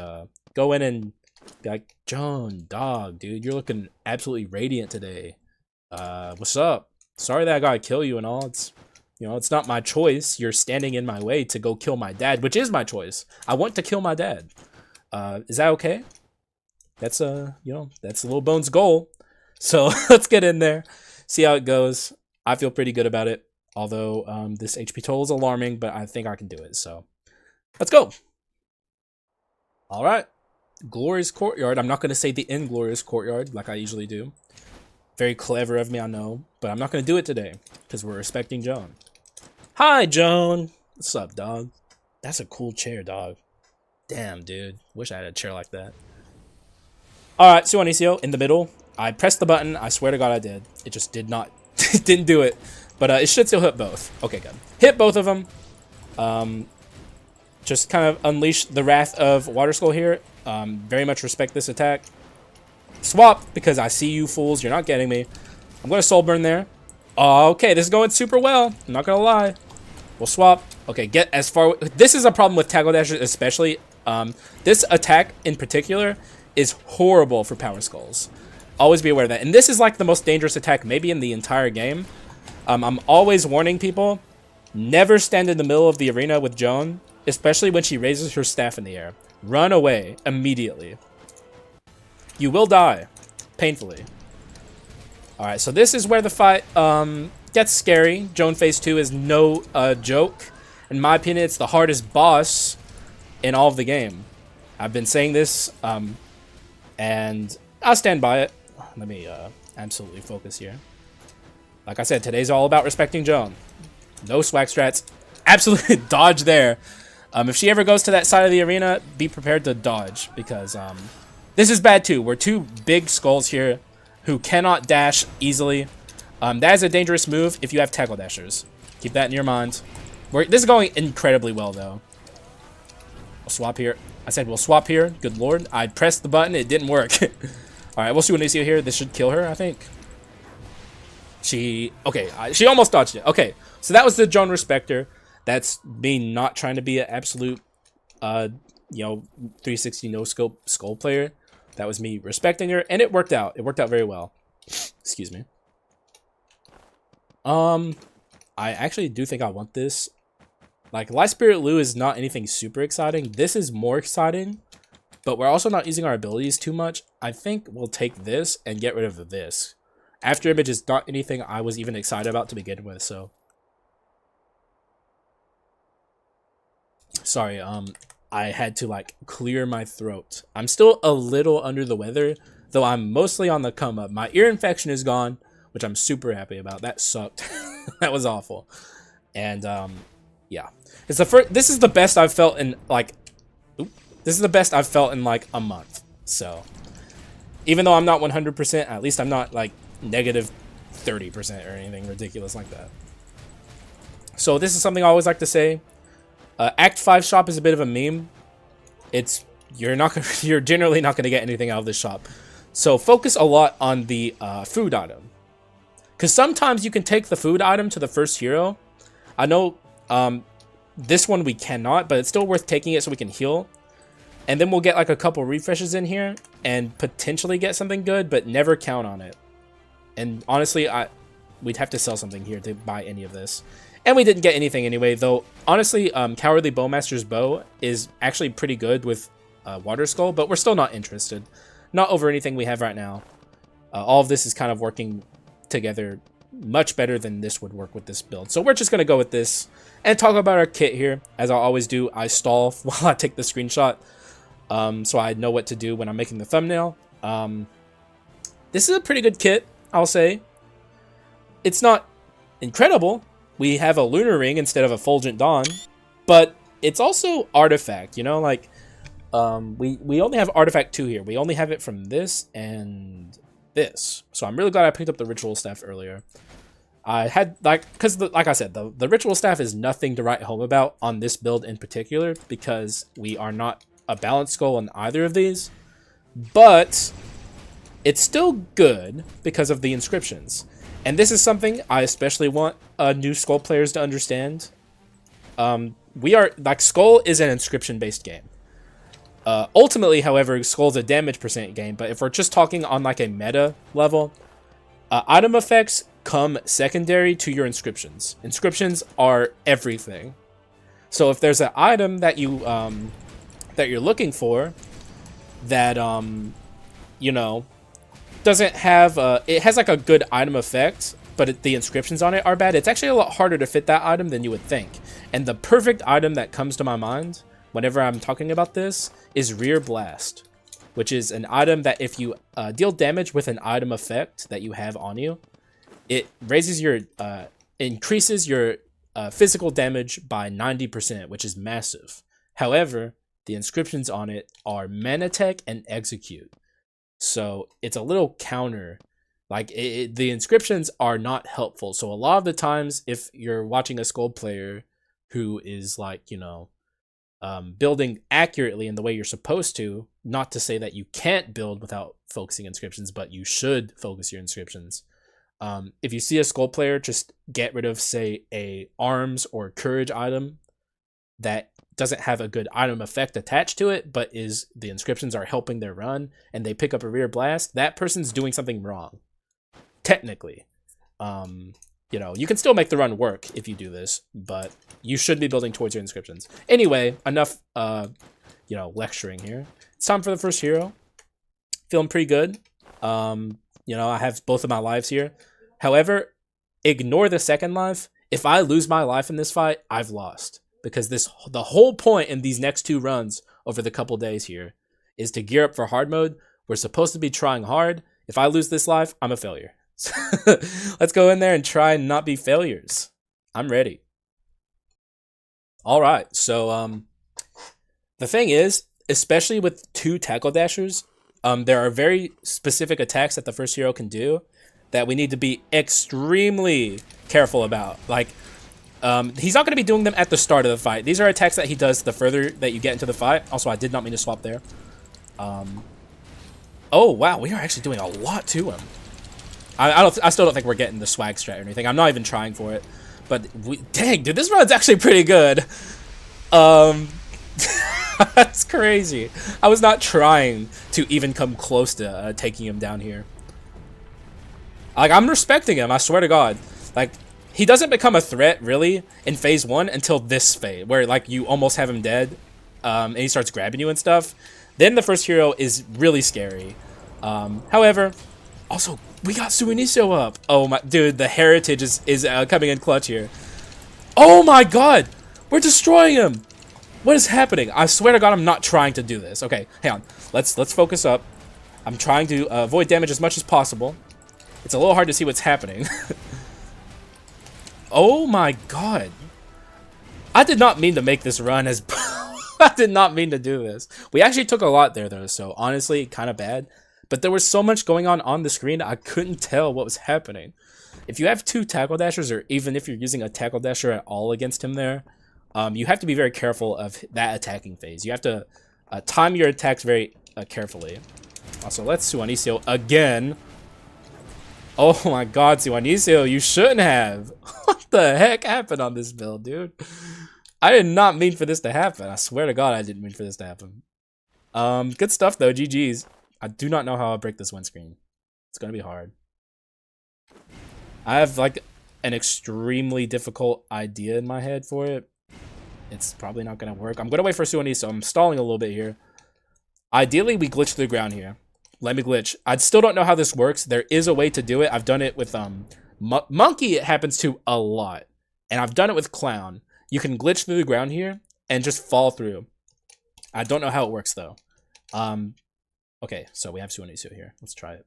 Speaker 1: go in and be like, Joan, dog, dude, you're looking absolutely radiant today. What's up? Sorry that I gotta kill you and all. It's, it's not my choice. You're standing in my way to go kill my dad, which is my choice. I want to kill my dad. Is that okay? That's that's Little Bones' goal. So let's get in there, see how it goes. I feel pretty good about it. Although this HP total is alarming, but I think I can do it. So let's go. All right. Glorious Courtyard. I'm not going to say the Inglorious Courtyard like I usually do. Very clever of me, I know. But I'm not going to do it today because we're respecting Joan. Hi, Joan. What's up, dog? That's a cool chair, dog. Damn, dude. Wish I had a chair like that. Alright, Suanicio in the middle. I pressed the button. I swear to God I did. It just did not. It didn't do it. But it should still hit both. Okay, good. Hit both of them. Just kind of unleash the wrath of Water Skull here. Very much respect this attack. Swap, because I see you fools. You're not getting me. I'm going to Soul Burn there. Okay, this is going super well. I'm not gonna lie. We'll swap. Okay, get as far. This is a problem with tackle dashers, especially. This attack in particular is horrible for power skulls. Always be aware of that. And this is like the most dangerous attack maybe in the entire game. I'm always warning people, never stand in the middle of the arena with Joan, especially when she raises her staff in the air. Run away immediately. You will die painfully. All right, so this is where the fight gets scary. Joan phase 2 is no joke. In my opinion, it's the hardest boss in all of the game. I've been saying this, and I'll stand by it. Let me absolutely focus here. Like I said, today's all about respecting Joan. No swag strats. Absolutely dodge there. If she ever goes to that side of the arena, be prepared to dodge, because this is bad too. We're two big skulls here who cannot dash easily. That is a dangerous move if you have tackle dashers. Keep that in your mind. This is going incredibly well, though. We'll swap here. I said we'll swap here. Good lord. I pressed the button. It didn't work. All right, we'll see what we see here. This should kill her, I think. She almost dodged it. Okay, so that was the Joan Respecter. That's me not trying to be an absolute, 360 no-scope skull player. That was me respecting her, and it worked out. It worked out very well. Excuse me. I actually do think I want this. Like, Light Spirit Lu is not anything super exciting. This is more exciting, but we're also not using our abilities too much. I think we'll take this and get rid of this. After Image is not anything I was even excited about to begin with, so. Sorry, I had to, like, clear my throat. I'm still a little under the weather, though I'm mostly on the come up. My ear infection is gone, which I'm super happy about. That sucked. That was awful. And, yeah. It's the first. This is the best I've felt in, like, this is the best I've felt in, like, a month. So, even though I'm not 100%, at least I'm not, like, negative 30% or anything ridiculous like that. So, this is something I always like to say. Act 5 shop is a bit of a meme. You're generally not gonna get anything out of this shop. So focus a lot on the food item, because sometimes you can take the food item to the first hero. I know this one we cannot, but it's still worth taking it so we can heal, and then we'll get like a couple refreshes in here and potentially get something good, but never count on it. And honestly, we'd have to sell something here to buy any of this. And we didn't get anything anyway, though. Honestly, Cowardly Bowmaster's bow is actually pretty good with Water Skull, but we're still not interested. Not over anything we have right now. All of this is kind of working together much better than this would work with this build. So we're just going to go with this and talk about our kit here. As I always do, I stall while I take the screenshot, so I know what to do when I'm making the thumbnail. This is a pretty good kit, I'll say. It's not incredible. We have a Lunar Ring instead of a Fulgent Dawn, but it's also Artifact, you know, like, we only have Artifact 2 here. We only have it from this and this. So I'm really glad I picked up the Ritual Staff earlier. I had, like I said, the Ritual Staff is nothing to write home about on this build in particular, because we are not a balanced skull on either of these, but it's still good because of the inscriptions. And this is something I especially want new Skull players to understand. Skull is an inscription-based game. Ultimately, however, Skull's a damage percent game, but if we're just talking on like a meta level, item effects come secondary to your inscriptions. Inscriptions are everything. So if there's an item that you that you're looking for that doesn't have it has like a good item effect, but the inscriptions on it are bad, it's actually a lot harder to fit that item than you would think. And the perfect item that comes to my mind whenever I'm talking about this is Rear Blast, which is an item that if you deal damage with an item effect that you have on you, it raises your increases your physical damage by 90%, which is massive. However, the inscriptions on it are Manatech and Execute. So it's a little counter. Like, the inscriptions are not helpful. So a lot of the times, if you're watching a Skull player who is like, building accurately in the way you're supposed to, not to say that you can't build without focusing inscriptions, but you should focus your inscriptions. If you see a Skul player, just get rid of, say, a arms or courage item that doesn't have a good item effect attached to it, but is the inscriptions are helping their run, and they pick up a rear blast, that person's doing something wrong. Technically. You know, you can still make the run work if you do this, but you should be building towards your inscriptions. Anyway, enough, you know, lecturing here. It's time for the first hero. Feeling pretty good. You know, I have both of my lives here. However, ignore the second life. If I lose my life in this fight, I've lost. Because the whole point in these next 2 runs over the couple days here is to gear up for hard mode. We're supposed to be trying hard. If I lose this life, I'm a failure. Let's go in there and try and not be failures. I'm ready. All right. So the thing is, especially with 2 tackle dashers, there are very specific attacks that the first hero can do that we need to be extremely careful about. Like, he's not going to be doing them at the start of the fight. These are attacks that he does the further that you get into the fight. Also, I did not mean to swap there. Oh, wow. We are actually doing a lot to him. I still don't think we're getting the swag strat or anything. I'm not even trying for it. But, dang, dude, this run's actually pretty good. That's crazy. I was not trying to even come close to taking him down here. Like, I'm respecting him, I swear to God. Like, he doesn't become a threat, really, in phase 1 until this phase, where, like, you almost have him dead, and he starts grabbing you and stuff. Then the first hero is really scary. However, also, we got Suiniso up. Oh, my, dude, the heritage is coming in clutch here. Oh, my God! We're destroying him! What is happening? I swear to God, I'm not trying to do this. Okay, hang on. Let's focus up. I'm trying to avoid damage as much as possible. It's a little hard to see what's happening. Oh my God. I did not mean to make this run as... I did not mean to do this. We actually took a lot there, though, so honestly, kind of bad. But there was so much going on the screen, I couldn't tell what was happening. If you have 2 tackle dashers, or even if you're using a tackle dasher at all against him there, you have to be very careful of that attacking phase. You have to time your attacks very carefully. Also, let's Suiniso again. Oh my God, Suiniso, you shouldn't have. What the heck happened on this build, dude? I did not mean for this to happen. I swear to God, I didn't mean for this to happen. Good stuff though, GG's. I do not know how I'll break this windscreen. It's gonna be hard. I have like an extremely difficult idea in my head for it. It's probably not gonna work. I'm gonna wait for Suiniso. I'm stalling a little bit here. Ideally, we glitch to the ground here. Let me glitch. I still don't know how this works. There is a way to do it. I've done it with Monkey. It happens to a lot, and I've done it with Clown. You can glitch through the ground here and just fall through. I don't know how it works though. Okay, so we have Suiniso here. Let's try it.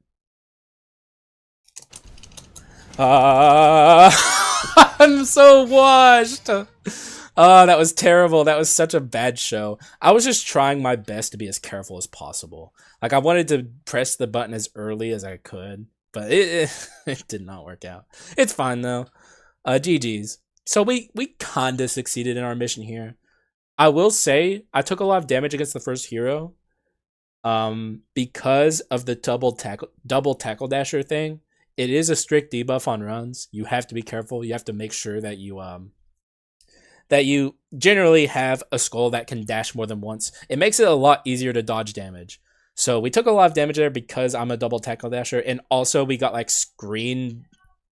Speaker 1: I'm so washed. Oh, that was terrible. That was such a bad show. I was just trying my best to be as careful as possible. Like, I wanted to press the button as early as I could, but it did not work out. It's fine, though. GG's. So we kind of succeeded in our mission here. I will say, I took a lot of damage against the first hero because of the double tackle dasher thing. It is a strict debuff on runs. You have to be careful. You have to make sure that you generally have a Skul that can dash more than once. It makes it a lot easier to dodge damage. So we took a lot of damage there because I'm a double tackle dasher, and also we got like screen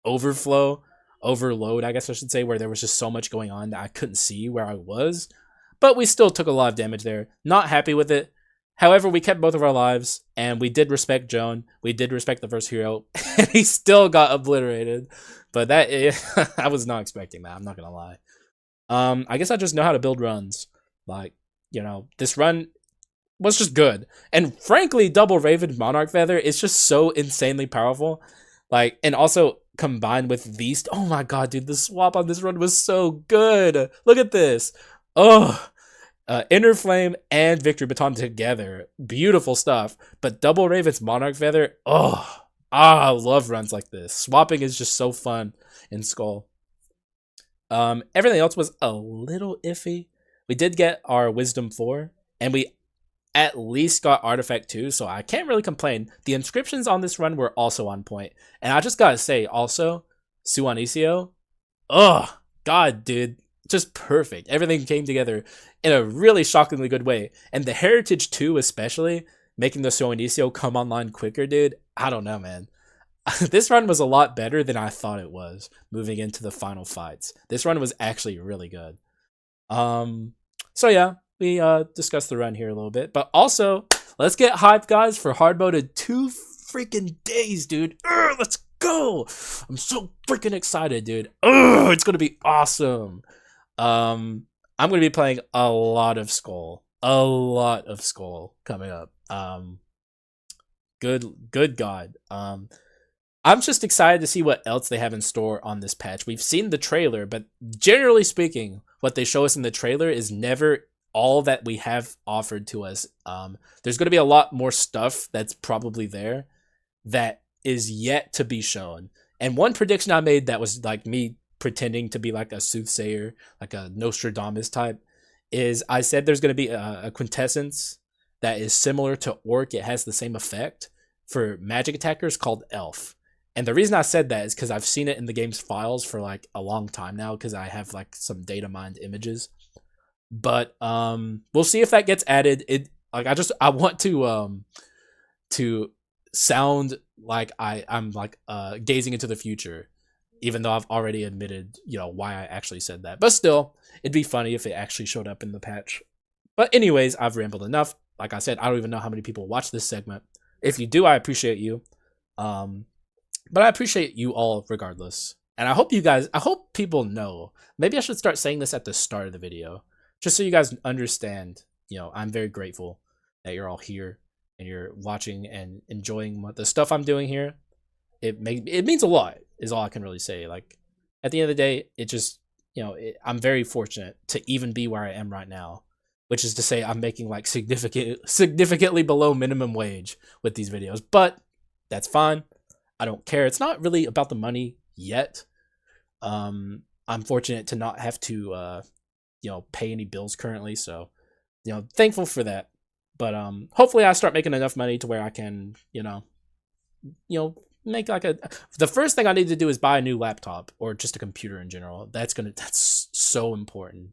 Speaker 1: overload, I guess I should say, where there was just so much going on that I couldn't see where I was. But we still took a lot of damage there. Not happy with it. However, we kept both of our lives, and we did respect Joan. We did respect the first hero, and he still got obliterated. But that I was not expecting that. I'm not gonna lie. I guess I just know how to build runs. Like, you know, this run was just good. And frankly, double Raven Monarch Feather is just so insanely powerful. Like, and also combined with these. Oh my God, dude, the swap on this run was so good. Look at this. Oh. Inner Flame and Victory Baton together. Beautiful stuff. But double Raven's Monarch Feather. Oh, I love runs like this. Swapping is just so fun in Skul. Everything else was a little iffy. We did get our Wisdom 4, and we at least got Artifact 2, so I can't really complain. The inscriptions on this run were also on point. And I just gotta say, also, Suanicio, oh, God, dude, just perfect. Everything came together in a really shockingly good way. And the Heritage 2 especially, making the Suanicio come online quicker, dude, I don't know, man. This run was a lot better than I thought it was moving into the final fights. This run was actually really good. So yeah, we discussed the run here a little bit, but also let's get hyped, guys, for hard mode in 2 freaking days, dude. Let's go. I'm so freaking excited, dude. It's gonna be awesome. I'm gonna be playing a lot of Skul coming up. Good God. I'm just excited to see what else they have in store on this patch. We've seen the trailer, but generally speaking, what they show us in the trailer is never all that we have offered to us. There's going to be a lot more stuff that's probably there that is yet to be shown. And one prediction I made that was like me pretending to be like a soothsayer, like a Nostradamus type, is I said there's going to be a quintessence that is similar to Orc. It has the same effect for magic attackers called Elf. And the reason I said that is because I've seen it in the game's files for like a long time now, because I have like some data mined images. But we'll see if that gets added. It like I want to sound like I'm like gazing into the future, even though I've already admitted, you know, why I actually said that. But still, it'd be funny if it actually showed up in the patch. But anyways, I've rambled enough. Like I said, I don't even know how many people watch this segment. If you do, I appreciate you. But I appreciate you all regardless. And I hope people know. Maybe I should start saying this at the start of the video, just so you guys understand, you know, I'm very grateful that you're all here and you're watching and enjoying the stuff I'm doing here. It means a lot, is all I can really say. Like, at the end of the day, it just, you know, I'm very fortunate to even be where I am right now, which is to say I'm making like significantly below minimum wage with these videos. But that's fine. I don't care. It's not really about the money yet. I'm fortunate to not have to you know, pay any bills currently, so, you know, thankful for that. But hopefully I start making enough money to where I can, you know, make like the first thing I need to do is buy a new laptop or just a computer in general. That's so important.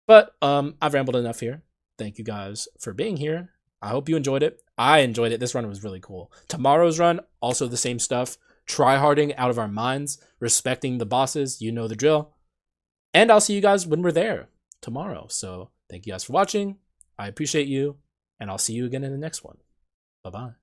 Speaker 1: But I've rambled enough here. Thank you guys for being here. I hope you enjoyed it. I enjoyed it. This run was really cool. Tomorrow's run, also the same stuff. Tryharding out of our minds, respecting the bosses. You know the drill. And I'll see you guys when we're there tomorrow. So thank you guys for watching. I appreciate you. And I'll see you again in the next one. Bye-bye.